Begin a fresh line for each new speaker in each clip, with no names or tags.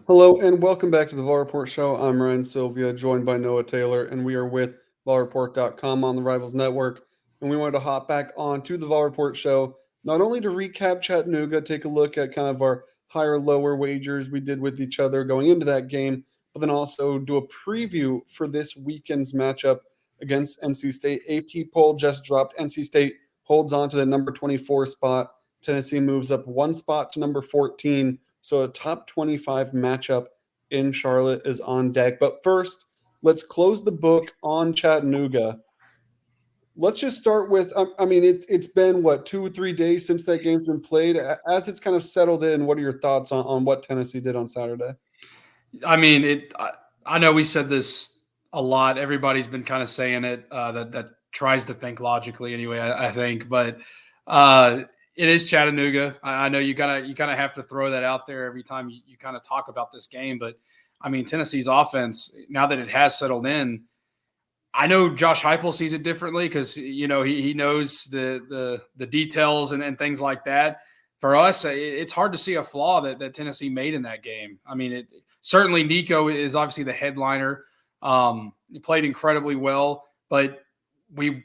Hello and welcome back to the VolReport Show. I'm Ryan Sylvia, joined by Noah Taylor, and we are with VolReport.com on the Rivals Network. And we wanted to hop back on to the VolReport Show, not only to recap Chattanooga, take a look at kind of our higher lower wagers we did with each other going into that game, but then also do a preview for this weekend's matchup against NC State. AP poll just dropped. NC State holds on to the number 24 spot. Tennessee moves up one spot to number 14. So a top 25 matchup in Charlotte is on deck. But first, let's close the book on Chattanooga. Let's just start with, it's been, 2 or 3 days since that game's been played. As it's kind of settled in, what are your thoughts on what Tennessee did on Saturday?
I know we said this a lot. Everybody's been kind of saying it that tries to think logically anyway, I think. But it is Chattanooga. I know you kind of have to throw that out there every time you kind of talk about this game. But I mean, Tennessee's offense, now that it has settled in, I know Josh Heupel sees it differently because he knows the details and things like that. For us, it's hard to see a flaw that Tennessee made in that game. I mean, certainly Nico is obviously the headliner. He played incredibly well, but we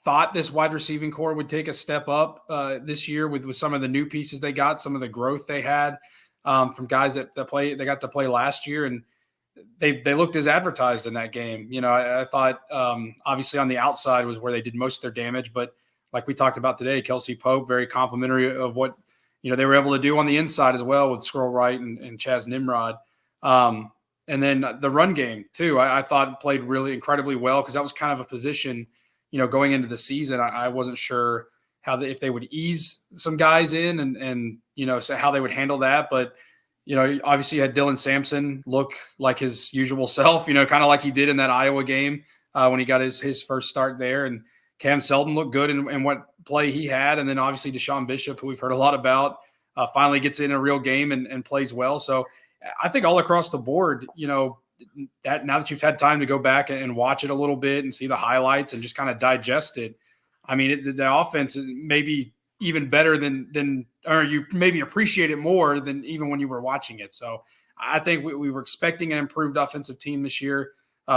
thought this wide receiving core would take a step up this year with some of the new pieces they got, some of the growth they had from guys that got to play last year, and they looked as advertised in that game. I thought obviously on the outside was where they did most of their damage, but like we talked about today, Kelsey Pope, very complimentary of what they were able to do on the inside as well with Squirrel Wright and Chaz Nimrod. And then the run game too, I thought played really incredibly well because that was kind of a position, going into the season. I wasn't sure if they would ease some guys in and so how they would handle that. But, obviously you had Dylan Sampson look like his usual self, kind of like he did in that Iowa game when he got his first start there. And Cam Selden looked good in what play he had. And then obviously Deshaun Bishop, who we've heard a lot about, finally gets in a real game and plays well. So I think all across the board, that now that you've had time to go back and watch it a little bit and see the highlights and just kind of digest it, I mean, the offense is maybe even better than or you maybe appreciate it more than even when you were watching it. So I think we were expecting an improved offensive team this year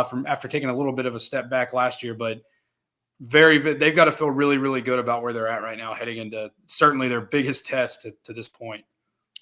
from after taking a little bit of a step back last year, but they've got to feel really, really good about where they're at right now, heading into certainly their biggest test to this point.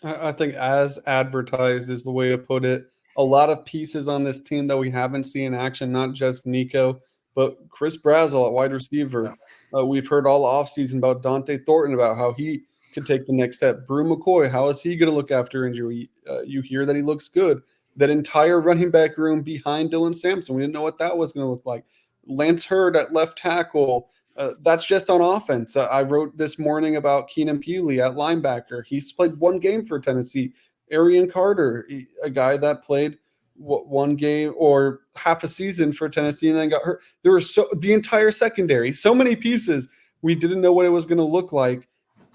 I think as advertised is the way to put it. A lot of pieces on this team that we haven't seen in action, not just Nico, but Chris Brazel at wide receiver.
Yeah.
We've heard all offseason about Dante Thornton, about how he could take the next step. Brew McCoy, how is he going to look after injury? You hear that he looks good. That entire running back room behind Dylan Sampson, we didn't know what that was going to look like. Lance Hurd at left tackle. That's just on offense. I wrote this morning about Keenan Peely at linebacker. He's played one game for Tennessee. Arian Carter, a guy that played one game or half a season for Tennessee and then got hurt. There were the entire secondary, so many pieces. We didn't know what it was going to look like,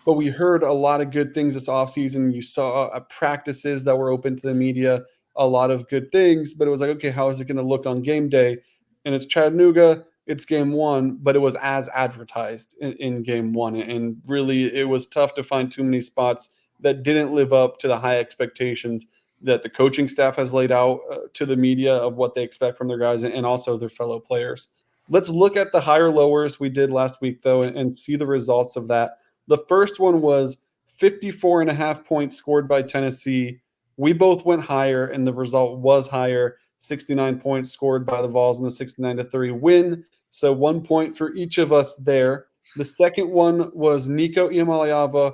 but we heard a lot of good things this offseason. You saw practices that were open to the media, a lot of good things, but it was like, okay, how is it going to look on game day? And it's Chattanooga. It's game one, but it was as advertised in game one. And really, it was tough to find too many spots that didn't live up to the high expectations that the coaching staff has laid out to the media of what they expect from their guys and also their fellow players. Let's look at the higher lowers we did last week, though, and see the results of that. The first one was 54.5 points scored by Tennessee. We both went higher, and the result was higher. 69 points scored by the Vols in the 69-30 win. So 1 point for each of us there. The second one was Nico Iamaleava,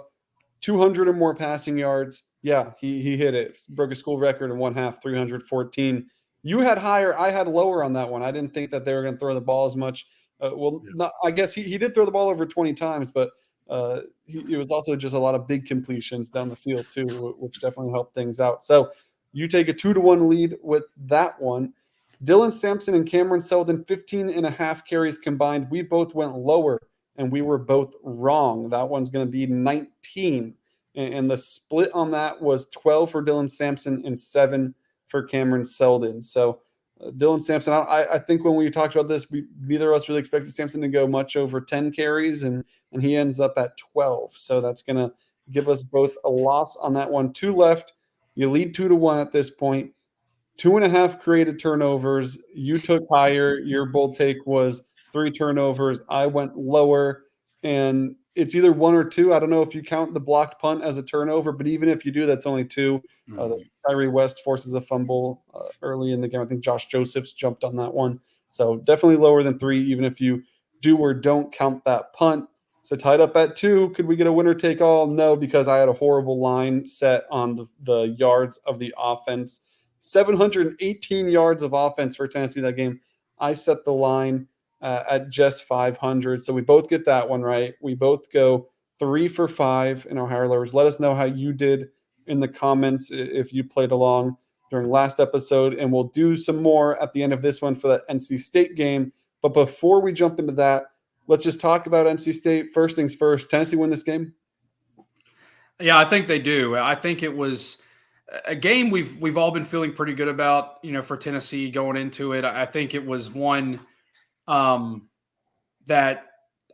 200 or more passing yards. Yeah, he hit it. Broke a school record in one half, 314. You had higher. I had lower on that one. I didn't think that they were going to throw the ball as much. I guess he did throw the ball over 20 times, but it was also just a lot of big completions down the field too, which definitely helped things out. So you take a 2-1 lead with that one. Dylan Sampson and Cameron Selden, 15.5 carries combined. We both went lower, and we were both wrong. That one's going to be 19. And the split on that was 12 for Dylan Sampson and 7 for Cameron Selden. So Dylan Sampson, I think when we talked about this, neither of us really expected Sampson to go much over 10 carries, and he ends up at 12. So that's going to give us both a loss on that one. 2 left. You lead 2-1 at this point. 2.5 created turnovers. You took higher. Your bold take was 3 turnovers. I went lower, and it's either 1 or 2. I don't know if you count the blocked punt as a turnover, but even if you do, that's only 2. Tyree West forces a fumble early in the game. I think Josh Josephs jumped on that one. So definitely lower than 3, even if you do or don't count that punt. So tied up at 2. Could we get a winner take all? No, because I had a horrible line set on the yards of the offense. 718 yards of offense for Tennessee that game. I set the line at just 500. So we both get that one right. We both go 3 for 5 in our higher lowers. Let us know how you did in the comments if you played along during last episode. And we'll do some more at the end of this one for that NC State game. But before we jump into that, let's just talk about NC State. First things first, Tennessee win this game?
Yeah, I think they do. I think it was a game we've all been feeling pretty good about, for Tennessee going into it. I think it was one that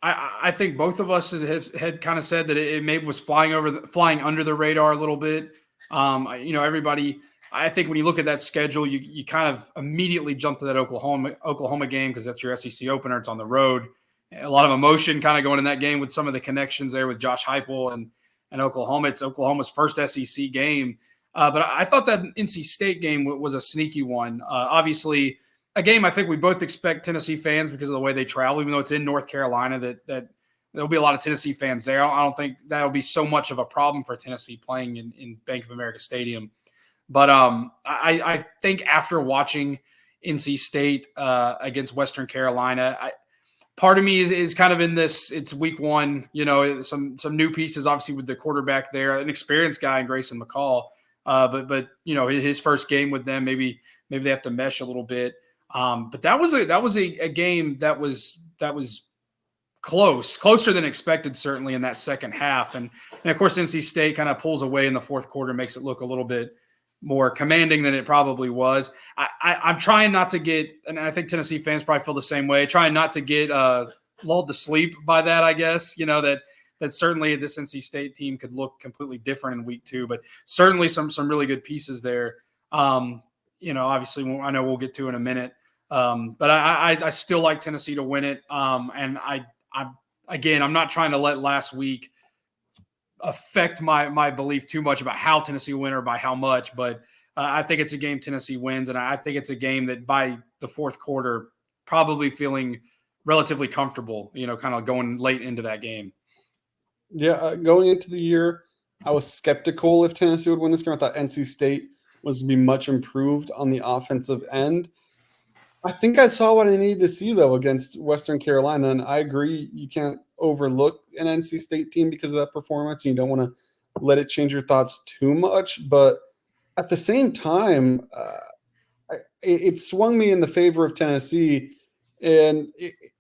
I think both of us had kind of said that it maybe was flying under the radar a little bit. Everybody. I think when you look at that schedule, you kind of immediately jump to that Oklahoma game because that's your SEC opener. It's on the road. A lot of emotion kind of going in that game with some of the connections there with Josh Heupel and Oklahoma. It's Oklahoma's first SEC game. But I thought that NC State game was a sneaky one. Obviously, a game I think we both expect Tennessee fans because of the way they travel, even though it's in North Carolina, that there'll be a lot of Tennessee fans there. I don't think that'll be so much of a problem for Tennessee playing in Bank of America Stadium. But I think after watching NC State against Western Carolina, part of me is kind of in this. It's week 1, some new pieces, obviously with the quarterback there, an experienced guy in Grayson McCall. But his first game with them, maybe they have to mesh a little bit. But that was a game that was closer than expected, certainly in that second half. And of course, NC State kind of pulls away in the fourth quarter, makes it look a little bit more commanding than it probably was. I'm trying not to get, and I think Tennessee fans probably feel the same way, trying not to get lulled to sleep by that, I guess, that certainly this NC State team could look completely different in week 2, but certainly some really good pieces there. Obviously I know we'll get to in a minute. But I still like Tennessee to win it. And I'm not trying to let last week affect my belief too much about how Tennessee will win or by how much, but I think it's a game Tennessee wins, and I think it's a game that by the fourth quarter, probably feeling relatively comfortable, kind of going late into that game.
Yeah, going into the year, I was skeptical if Tennessee would win this game. I thought NC State was going to be much improved on the offensive end. I think I saw what I needed to see, though, against Western Carolina, and I agree you can't overlook an NC State team because of that performance, and you don't want to let it change your thoughts too much. But at the same time, it swung me in the favor of Tennessee, and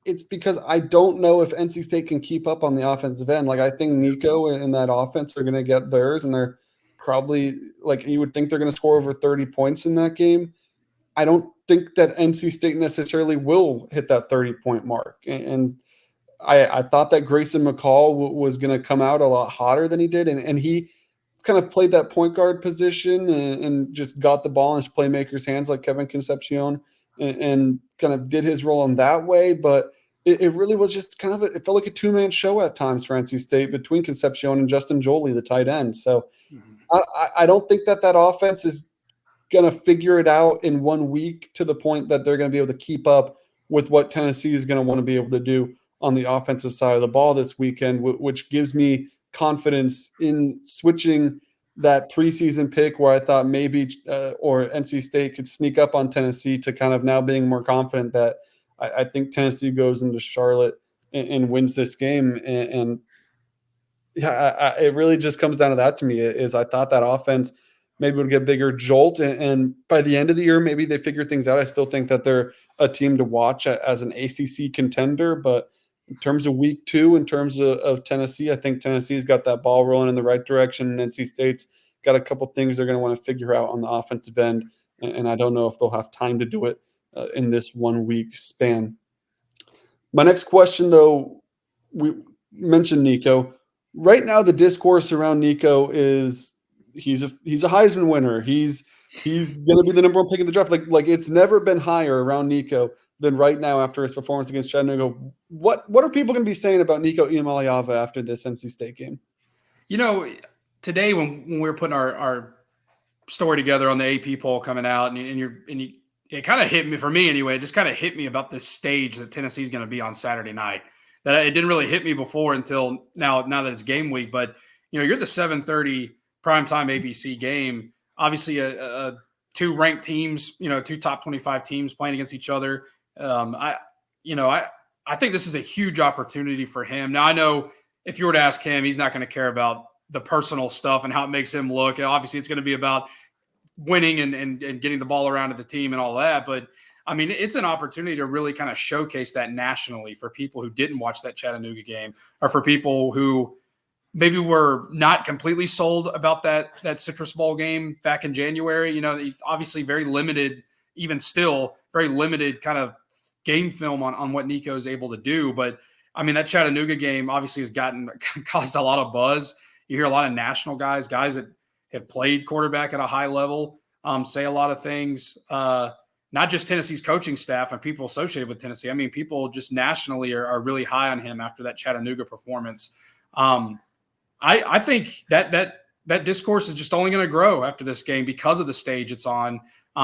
it's because I don't know if NC State can keep up on the offensive end. Like, I think Nico and that offense are going to get theirs, and they're probably, like, you would think they're going to score over 30 points in that game. I don't think that NC State necessarily will hit that 30-point mark. And I thought that Grayson McCall was going to come out a lot hotter than he did. And he kind of played that point guard position and just got the ball in his playmaker's hands like Kevin Concepcion and kind of did his role in that way. But it really was just kind of it felt like a two-man show at times for NC State between Concepcion and Justin Joly, the tight end. So I don't think that offense is going to figure it out in 1 week to the point that they're going to be able to keep up with what Tennessee is going to want to be able to do on the offensive side of the ball this weekend, which gives me confidence in switching that preseason pick where I thought maybe or NC State could sneak up on Tennessee to kind of now being more confident that I think Tennessee goes into Charlotte and wins this game. And yeah, it really just comes down to that to me is I thought that offense maybe would get a bigger jolt. And by the end of the year, maybe they figure things out. I still think that they're a team to watch as an ACC contender. But in terms of week 2, in terms of Tennessee, I think Tennessee's got that ball rolling in the right direction. And NC State's got a couple things they're going to want to figure out on the offensive end. And I don't know if they'll have time to do it in this 1 week span. My next question, though, we mentioned Nico. Right now, the discourse around Nico is he's a Heisman winner. He's gonna be the number one pick in the draft. Like it's never been higher around Nico than right now after his performance against Chattanooga. What are people gonna be saying about Nico Iamaleava after this NC State game?
Today when we were putting our story together on the AP poll coming out, it kind of hit me, for me anyway, it just kind of hit me about this stage that Tennessee's going to be on Saturday night. That it didn't really hit me before until now that it's game week. But, you're the 7:30 primetime ABC game. Obviously, two ranked teams, two top 25 teams playing against each other. I think this is a huge opportunity for him. Now, I know if you were to ask him, he's not going to care about the personal stuff and how it makes him look. Obviously, it's going to be about winning and getting the ball around to the team and all that. But, I mean, it's an opportunity to really kind of showcase that nationally for people who didn't watch that Chattanooga game, or for people who maybe were not completely sold about that Citrus Bowl game back in January. Obviously very limited, even still, very limited kind of game film on what Nico is able to do. But, I mean, that Chattanooga game obviously has caused a lot of buzz. You hear a lot of national guys that have played quarterback at a high level, say a lot of things, not just Tennessee's coaching staff and people associated with Tennessee. I mean, people just nationally are really high on him after that Chattanooga performance. I think that discourse is just only going to grow after this game because of the stage it's on,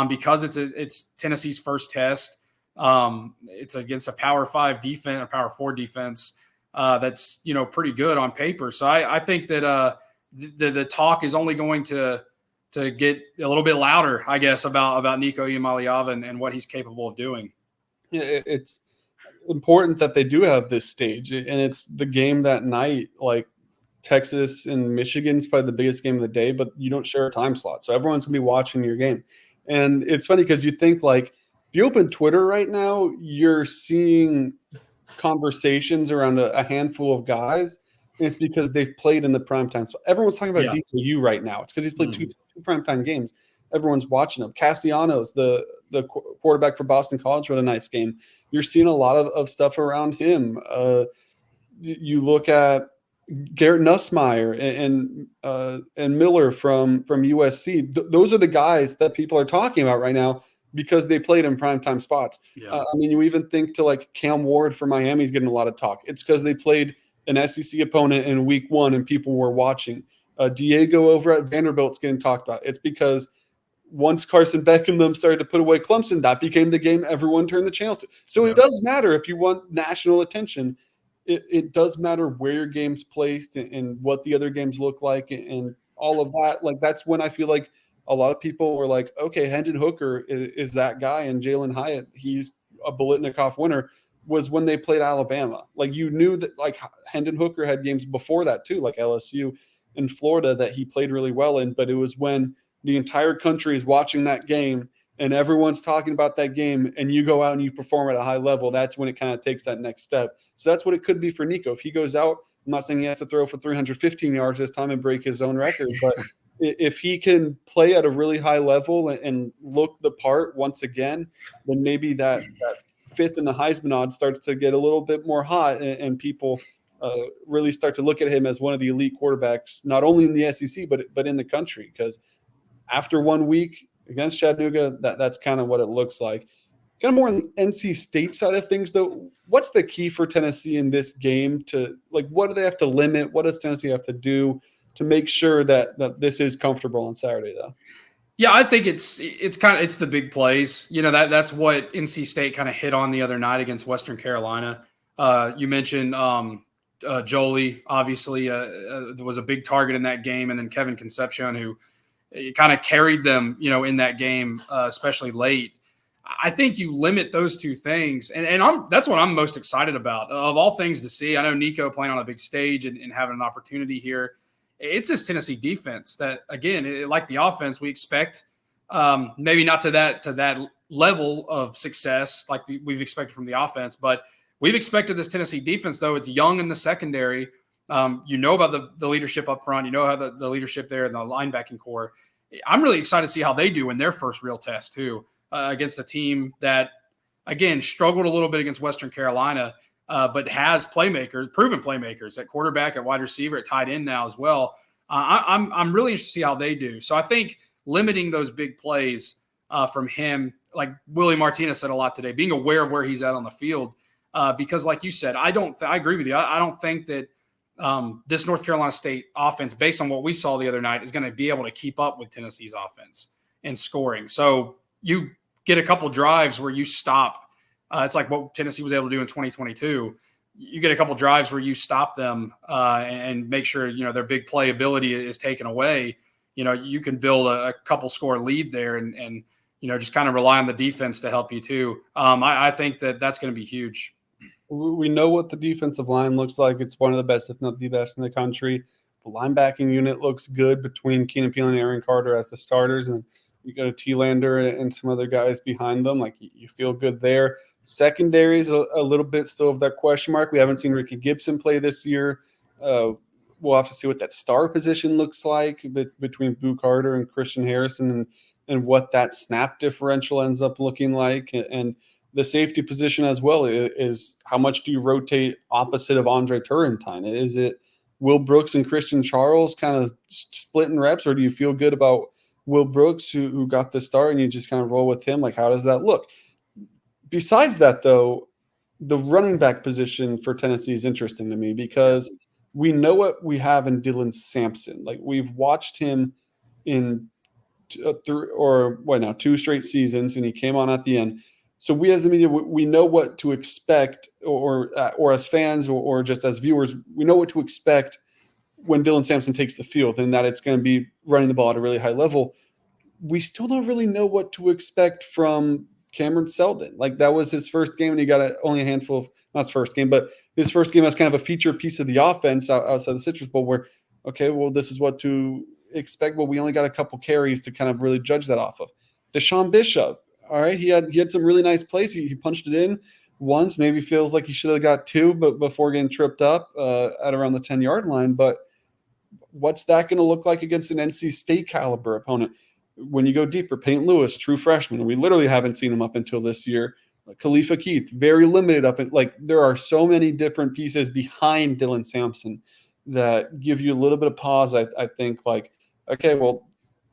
because it's Tennessee's first test. It's against a Power 5 defense, a Power 4 defense that's pretty good on paper. So I think that the talk is only going to get a little bit louder, I guess, about Nico Iamaleava and what he's capable of doing.
Yeah, it's important that they do have this stage, and it's the game that night. Like Texas and Michigan's probably the biggest game of the day, but you don't share a time slot, so everyone's gonna be watching your game. And it's funny because you think, like, if you open Twitter right now, you're seeing conversations around a handful of guys. And it's because they've played in the primetime spot. Everyone's talking about DTU right now. It's because he's played two primetime games. Everyone's watching him. Castellanos, the quarterback for Boston College, had a nice game. You're seeing a lot of stuff around him. You look at Garrett Nussmeier and Miller from USC. Those are the guys that people are talking about right now because they played in primetime spots.
Yeah.
I mean, you even think to like Cam Ward for Miami's getting a lot of talk. It's because they played an SEC opponent in week 1 and people were watching. Diego over at Vanderbilt's getting talked about. It's because once Carson Beck and them started to put away Clemson, that became the game everyone turned the channel to. So It does matter if you want national attention. It does matter where your game's placed and what the other games look like and all of that. Like, that's when I feel like a lot of people were like, okay, Hendon Hooker is that guy, and Jalen Hyatt, he's a Biletnikoff winner, was when they played Alabama. Like, you knew that, like, Hendon Hooker had games before that too, like LSU and Florida, that he played really well in, but it was when the entire country is watching that game and everyone's talking about that game and you go out and you perform at a high level, that's when it kind of takes that next step. So that's what it could be for Nico. If he goes out, I'm not saying he has to throw for 315 yards this time and break his own record, but if he can play at a really high level and look the part once again, then maybe that fifth in the Heisman odds starts to get a little bit more hot, and people really start to look at him as one of the elite quarterbacks, not only in the SEC, but in the country. Because after 1 week against Chattanooga, that's kind of what it looks like. Kind of more on the NC State side of things, though, what's the key for Tennessee in this game? To, like, what do they have to limit? What does Tennessee have to do to make sure that this is comfortable on Saturday, though?
Yeah, I think it's the big plays. That's what NC State kind of hit on the other night against Western Carolina. You mentioned Jolie, obviously, there was a big target in that game, and then Kevin Concepcion, who kind of carried them, in that game, especially late. I think you limit those two things, and that's what I'm most excited about of all things to see. I know Nico playing on a big stage and having an opportunity here. It's this Tennessee defense that, again, like the offense, we expect maybe not to that level of success like we've expected from the offense, but we've expected this Tennessee defense, though it's young in the secondary. About the leadership up front. How the leadership there in the linebacking core. I'm really excited to see how they do in their first real test, too, against a team that, again, struggled a little bit against Western Carolina, but has proven playmakers at quarterback, at wide receiver, at tight end now as well. I'm really interested to see how they do. So I think limiting those big plays from him, like Willie Martinez said a lot today, being aware of where he's at on the field, because like you said, I agree with you. I don't think that this North Carolina State offense, based on what we saw the other night, is going to be able to keep up with Tennessee's offense in scoring. So you get a couple drives where you stop. It's like what Tennessee was able to do in 2022. You get a couple drives where you stop them and make sure, their big playability is taken away. You can build a couple score lead there and just kind of rely on the defense to help you too. I think that's going to be huge.
We know what the defensive line looks like. It's one of the best, if not the best in the country. The linebacking unit looks good between Keenan Peel and Aaron Carter as the starters. And you got a T-Lander and some other guys behind them. Like, you feel good there. Secondary is a little bit still of that question mark. We haven't seen Ricky Gibson play this year. We'll have to see what that star position looks like between Boo Carter and Christian Harrison and what that snap differential ends up looking like. And the safety position as well is how much do you rotate opposite of Andre Turrentine? Is it Will Brooks and Christian Charles kind of splitting reps, or do you feel good about Will Brooks who got the start and you just kind of roll with him? Like, how does that look? Besides that, though, the running back position for Tennessee is interesting to me because we know what we have in Dylan Sampson. Like, we've watched him in 2 straight seasons, and he came on at the end. So we as the media, we know what to expect, or as fans or just as viewers, we know what to expect when Dylan Sampson takes the field, and that it's going to be running the ball at a really high level. We still don't really know what to expect from Cameron Seldon. Like, that was his first game, and he got only a handful of, not his first game, but his first game as kind of a feature piece of the offense outside the Citrus Bowl, where, okay, well, this is what to expect. Well, we only got a couple carries to kind of really judge that off of. Deshaun Bishop, all right, he had some really nice plays. He punched it in once, maybe feels like he should have got 2, but before getting tripped up at around the 10-yard line. But what's that going to look like against an NC State caliber opponent? When you go deeper, Peyton Lewis, true freshman, and we literally haven't seen him up until this year. Khalifa Keith, very limited up. There are so many different pieces behind Dylan Sampson that give you a little bit of pause. I think, like, okay, well,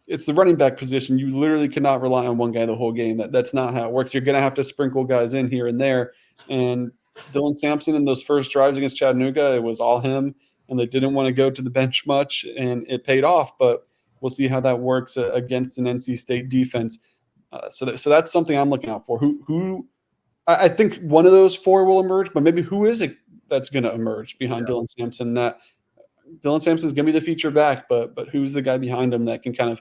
it's the running back position. You literally cannot rely on one guy the whole game. That's not how it works. You're going to have to sprinkle guys in here and there. And Dylan Sampson in those first drives against Chattanooga, it was all him, and they didn't want to go to the bench much, and it paid off. But we'll see how that works against an NC State defense. So that's something I'm looking out for. Who I think one of those 4 will emerge, but maybe who is it that's going to emerge behind Dylan Sampson? That Dylan Sampson is going to be the feature back, but who's the guy behind him that can kind of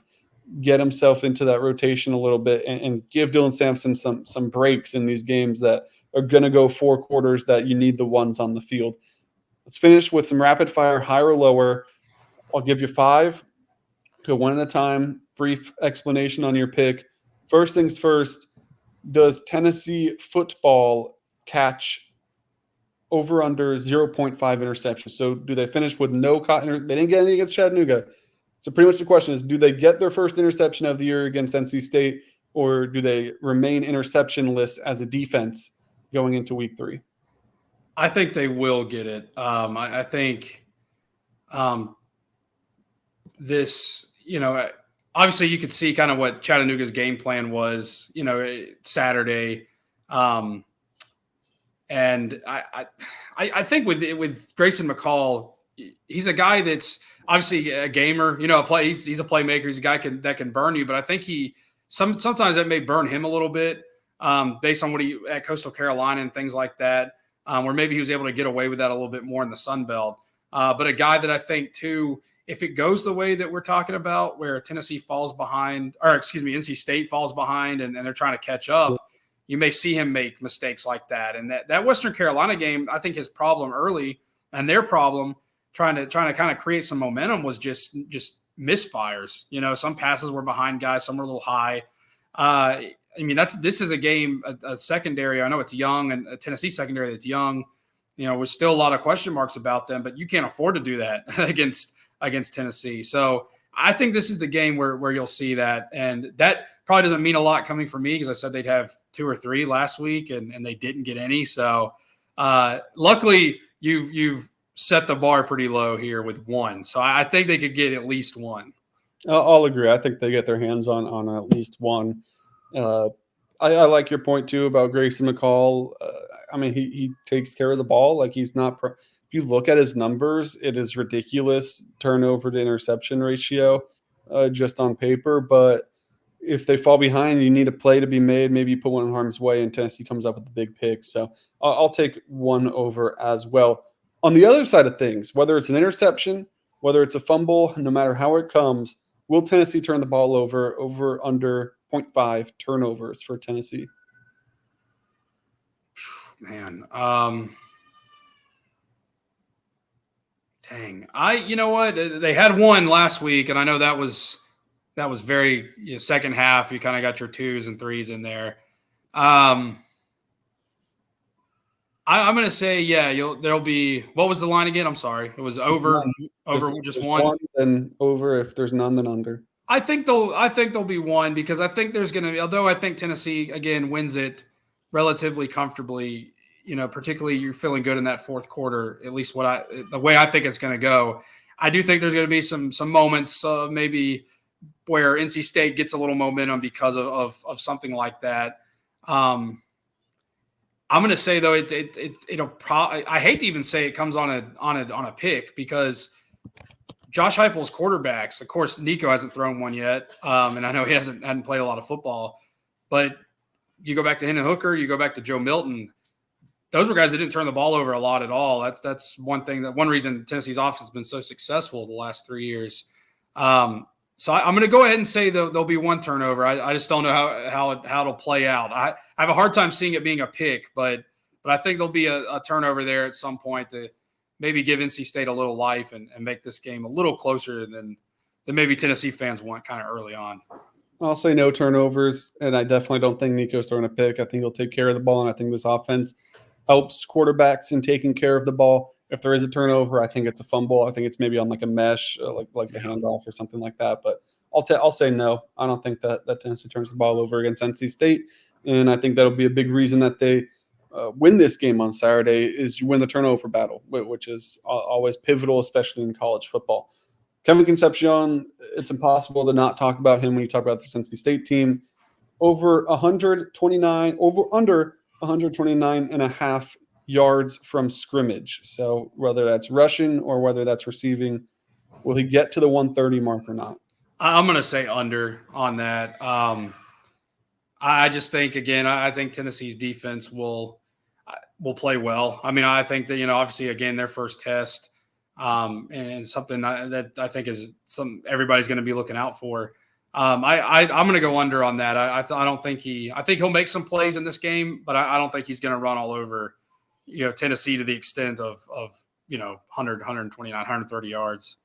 get himself into that rotation a little bit and give Dylan Sampson some breaks in these games that are going to go 4 quarters that you need the ones on the field. Let's finish with some rapid fire, higher or lower. I'll give you 5. Go one at a time. Brief explanation on your pick. First things first, does Tennessee football catch over under 0.5 interceptions? So do they finish with no they didn't get any against Chattanooga. So pretty much the question is, do they get their first interception of the year against NC State, or do they remain interceptionless as a defense going into week 3?
I think they will get it. I think this, obviously you could see kind of what Chattanooga's game plan was, Saturday. And I think with Grayson McCall, he's a guy that's obviously a gamer, he's a playmaker. He's a guy that can burn you, but I think sometimes that may burn him a little bit based on what he at Coastal Carolina and things like that, where maybe he was able to get away with that a little bit more in the Sun Belt. But a guy that I think too, if it goes the way that we're talking about, where Tennessee falls behind, or NC State falls behind and they're trying to catch up, you may see him make mistakes like that. And that Western Carolina game, I think his problem early and their problem trying to kind of create some momentum was just misfires. Some passes were behind guys, some were a little high. This is a game, a secondary. I know it's young, and a Tennessee secondary that's young. With still a lot of question marks about them, but you can't afford to do that against Tennessee. So I think this is the game where you'll see that, and that probably doesn't mean a lot coming from me because I said they'd have 2 or 3 last week, and they didn't get any. So luckily you've set the bar pretty low here with one. So I think they could get at least one.
I'll agree. I think they get their hands on at least one. I like your point too about Grayson McCall. I mean, he takes care of the ball. Like he's not. If you look at his numbers, it is ridiculous turnover to interception ratio, just on paper. But if they fall behind, you need a play to be made. Maybe you put one in harm's way, and Tennessee comes up with the big pick. So I'll take one over as well. On the other side of things, whether it's an interception, whether it's a fumble, no matter how it comes, will Tennessee turn the ball over under 0.5 turnovers for Tennessee?
Man, dang. You know what? They had one last week, and I know that was very second half. You kind of got your 2s and 3s in there. I'm going to say, there'll be. What was the line again? I'm sorry. It was over just one.
Then over. If there's none, then under.
I think there'll be one, because I think there's going to be. Although I think Tennessee again wins it relatively comfortably. Particularly you're feeling good in that fourth quarter. At least the way I think it's going to go. I do think there's going to be some moments, maybe where NC State gets a little momentum because of something like that. I'm going to say though it'll probably. I hate to even say it comes on a pick, because Josh Heupel's quarterbacks. Of course, Nico hasn't thrown one yet, and I know he hadn't played a lot of football. But you go back to Hendon Hooker, you go back to Joe Milton. Those were guys that didn't turn the ball over a lot at all. That's one reason Tennessee's offense has been so successful the last 3 years. So I'm going to go ahead and say there'll be one turnover. I just don't know how it'll play out. I have a hard time seeing it being a pick, but I think there'll be a turnover there at some point to maybe give NC State a little life and make this game a little closer than maybe Tennessee fans want kind of early on.
I'll say no turnovers, and I definitely don't think Nico's throwing a pick. I think he'll take care of the ball, and I think this offense helps quarterbacks in taking care of the ball. If there is a turnover, I think it's a fumble. I think it's maybe on like a mesh, like the handoff or something like that. But I'll say no. I don't think that Tennessee turns the ball over against NC State, and I think that'll be a big reason that they win this game on Saturday is you win the turnover battle, which is always pivotal, especially in college football. Kevin Concepcion, it's impossible to not talk about him when you talk about this NC State team. Under 129 and a half yards from scrimmage. So whether that's rushing or whether that's receiving, will he get to the 130 mark or not?
I'm going to say under on that. I just think, again, I think Tennessee's defense will play well. I mean, I think that, obviously, again, their first test and something that I think is everybody's going to be looking out for. I'm going to go under on that. I don't think I think he'll make some plays in this game, but I don't think he's going to run all over, Tennessee to the extent of 100, 129, 130 yards.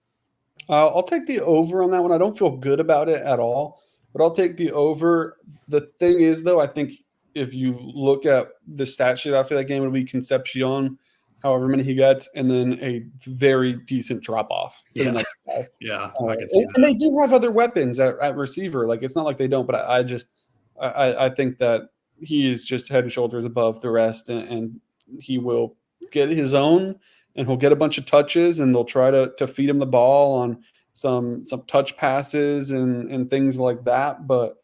I'll take the over on that one. I don't feel good about it at all, but I'll take the over. The thing is, though, I think if you look at the stat sheet after that game, it'll be Concepcion, however many he gets, and then a very decent drop off to the next guy.
Yeah, I can see that.
And they do have other weapons at receiver. Like, it's not like they don't, but I think that he is just head and shoulders above the rest, and he will get his own, and he'll get a bunch of touches, and they'll try to feed him the ball on some touch passes and things like that. But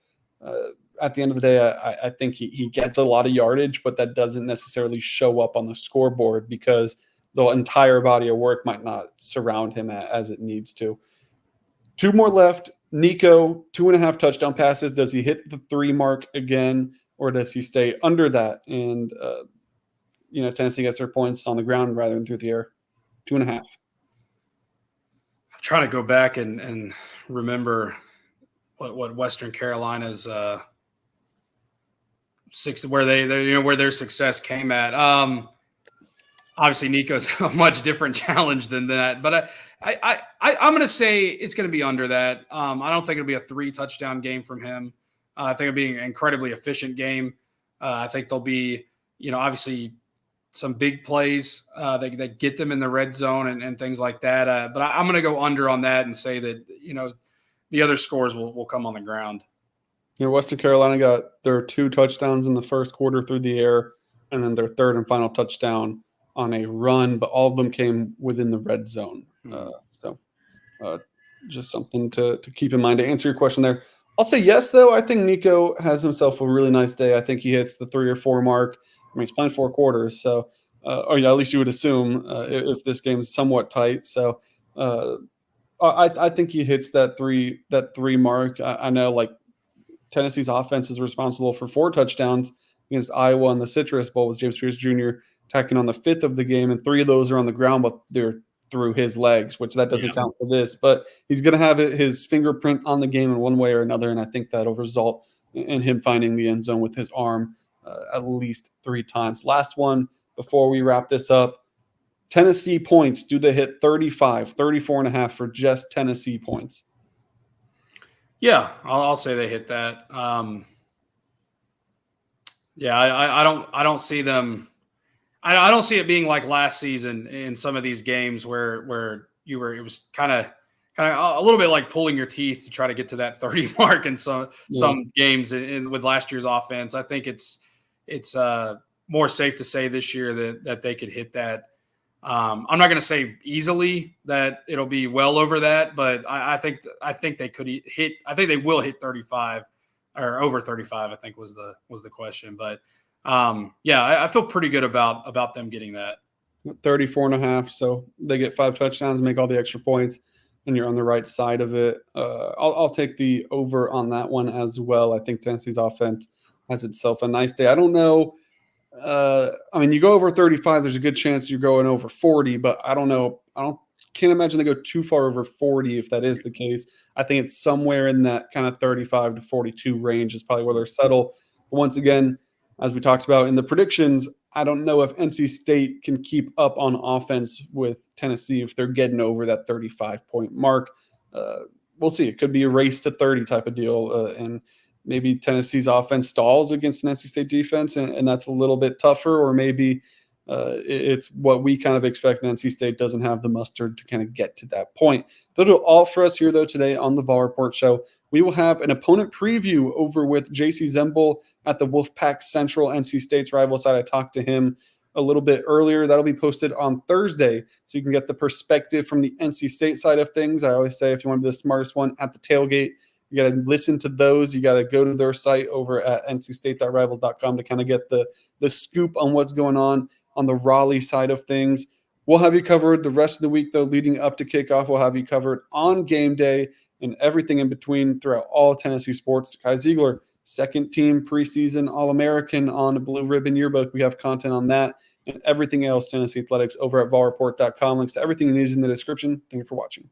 at the end of the day, I think he gets a lot of yardage, but that doesn't necessarily show up on the scoreboard because the entire body of work might not surround him as it needs to. 2 more left. Nico, 2.5 touchdown passes. Does he hit the 3 mark again, or does he stay under that? And, Tennessee gets their points on the ground rather than through the air. 2.5.
I'm trying to go back and remember what Western Carolina's where their success came at. Obviously, Nico's a much different challenge than that, but I'm going to say it's going to be under that. I don't think it'll be a 3-touchdown game from him. I think it'll be an incredibly efficient game. I think there'll be, obviously some big plays that get them in the red zone and things like that. But I'm going to go under on that and say that, the other scores will come on the ground.
Western Carolina got their 2 touchdowns in the first quarter through the air, and then their 3rd and final touchdown on a run, but all of them came within the red zone. So just something to keep in mind to answer your question there. I'll say yes, though. I think Nico has himself a really nice day. I think he hits the 3 or 4 mark. I mean, he's playing 4 quarters, so or yeah, at least you would assume if this game is somewhat tight. So I think he hits that three mark. I know like Tennessee's offense is responsible for 4 touchdowns against Iowa in the Citrus Bowl with James Pierce Jr. attacking on the 5th of the game, and 3 of those are on the ground, but they're through his legs, which that doesn't count for this. But he's going to have his fingerprint on the game in one way or another, and I think that'll result in him finding the end zone with his arm at least 3 times. Last one before we wrap this up. Tennessee points. Do they hit 35, 34.5 for just Tennessee points?
Yeah, I'll say they hit that. Yeah, I don't see them. I don't see it being like last season in some of these games where it was kind of a little bit like pulling your teeth to try to get to that 30 mark in some games with last year's offense. I think it's more safe to say this year that they could hit that. I'm not going to say easily that it'll be well over that, but I think they could hit. I think they will hit 35 or over 35. I think was the question, but I feel pretty good about them getting that
34.5. So they get 5 touchdowns, make all the extra points, and you're on the right side of it. I'll take the over on that one as well. I think Tennessee's offense has itself a nice day. I don't know. I mean, you go over 35, there's a good chance you're going over 40, but I don't know. Can't imagine they go too far over 40 if that is the case. I think it's somewhere in that kind of 35 to 42 range is probably where they're settled. But once again, as we talked about in the predictions, I don't know if NC State can keep up on offense with Tennessee if they're getting over that 35-point mark. We'll see. It could be a race to 30 type of deal, and maybe Tennessee's offense stalls against an NC State defense, and that's a little bit tougher, or maybe it's what we kind of expect. NC State doesn't have the mustard to kind of get to that point. That'll do all for us here, though, today on the VolReport Show. We will have an opponent preview over with JC Zembel at the Wolfpack Central, NC State's rival side. I talked to him a little bit earlier. That'll be posted on Thursday, so you can get the perspective from the NC State side of things. I always say if you want to be the smartest one at the tailgate, you got to listen to those. You got to go to their site over at ncstate.rivals.com to kind of get the scoop on what's going on the Raleigh side of things. We'll have you covered the rest of the week, though, leading up to kickoff. We'll have you covered on game day and everything in between throughout all Tennessee sports. Kai Ziegler, second team preseason All-American on a Blue Ribbon yearbook. We have content on that and everything else Tennessee Athletics over at volreport.com. Links to everything you need is in the description. Thank you for watching.